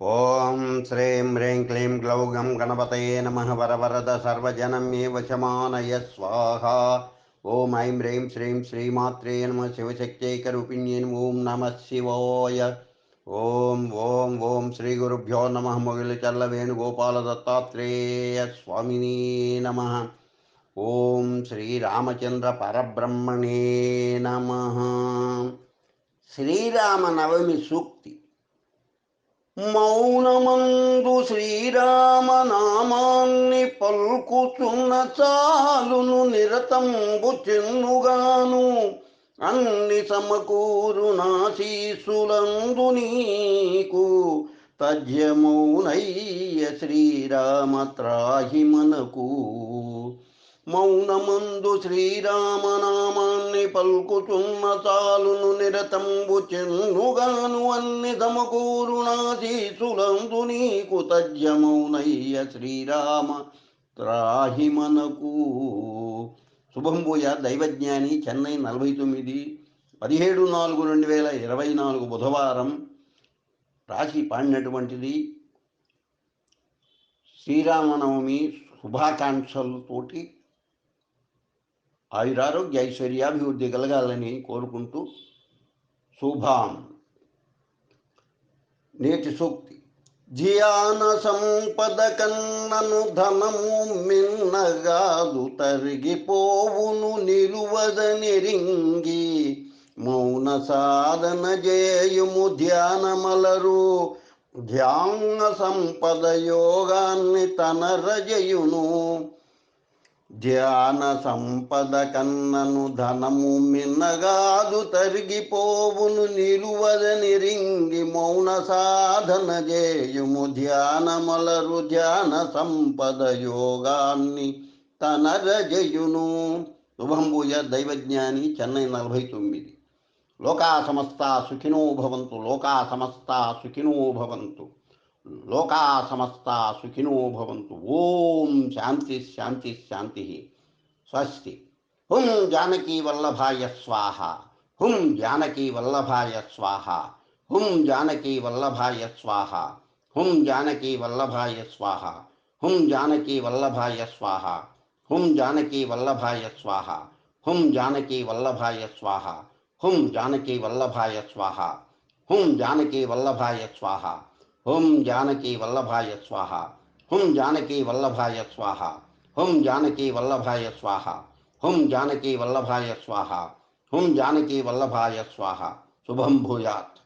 ఓం శ్రీం హ్రీం క్లీం గ్లౌ గం గణపతయే నమః వరవరద సర్వజనం మే వశమానయ స్వాహ. ఓం ఐం హ్రీం శ్రీం శ్రీమాత్రే నమః శివశక్త్యైకరూపిణ్యై ఓం నమః శివాయ. ఓం ఓం ఓం శ్రీ గురుభ్యో నమః. మొగిలి చల్ల వేణుగోపాల దత్తాత్రేయ స్వామినే నమః. ఓం శ్రీరామచంద్ర పరబ్రహ్మణే నమః. శ్రీరామనవమి సూక్తి. మౌనమందు శ్రీరామనామాన్ని పల్కుచున్న చాలును నిరతంబు చెన్నుగాను అన్ని సమకూరు నాశీసులందు నీకు తజ్యమౌనయ్య శ్రీరామ త్రాహి మనకు. మౌనమందు శ్రీరామనామాన్ని పల్కుచున్న చాలును నిరతంబు చెన్నుగాను అన్ని సమకూరు నాశీసులందు నీకు తజ్యమౌనయ్య శ్రీరామ త్రాహి మనకు. శుభంబోయ దైవజ్ఞాని చెన్నై 49 17/4/2024 బుధవారం రాశి పాడినటువంటిది. శ్రీరామనవమి శుభాకాంక్షలతోటి ఆయురారోగ్య ఐశ్వర్యాభివృద్ధి కలగాలని కోరుకుంటూ శుభాం. నేటి సూక్తి. ధ్యాన సంపద కన్నను ధనము మిన్నగాదు తరిగిపోవును నిలువదనిరింగి మౌన సాధన జేయుము ధ్యానమలరు ధ్యాన సంపద యోగాన్ని తనరజయును. ధ్యాన సంపద కన్నను ధనము మిన్నగాదు తరిగిపోవును నిలువదనిరింగి మౌన సాధన జేయుము ధ్యానమలరు ధ్యాన సంపద యోగాన్ని తనరజయును. శుభంభూయ దైవజ్ఞాని చెన్నై 49. లోకా సమస్త సుఖినో భవంతు. లోకా సమస్త సుఖినో భవంతు. లోకా సమస్త సుఖినో భవంతు. ఓం శాంతి శాంతి శాంతి. స్వస్తి. హుం జానకీ వల్లభాయ స్వాహ. హుం జానకీ వల్లభాయ స్వాహ. హుం జానకీ వల్లభాయ స్వాహ. హుం జానకీ వల్లభాయ స్వాహ. హుం జానకీ వల్లభాయ స్వాహ. హుం జానకీ వల్లభాయ స్వాహ. హుం జానకీ వల్లభాయ స్వాహ. హుం జానకీ వల్లభాయ స్వాహ. హుం జానకీ వల్లభాయ స్వాహ. హుం జానకీ వల్లభాయ స్వాహ. హుం జానకీ వల్లభాయ స్వాహ. హుం జానకీ వల్లభాయ స్వాహ. హుం జానకీ వల్లభాయ స్వాహ. హుం జానకీ వల్లభాయ స్వాహ. శుభం భూయాత్.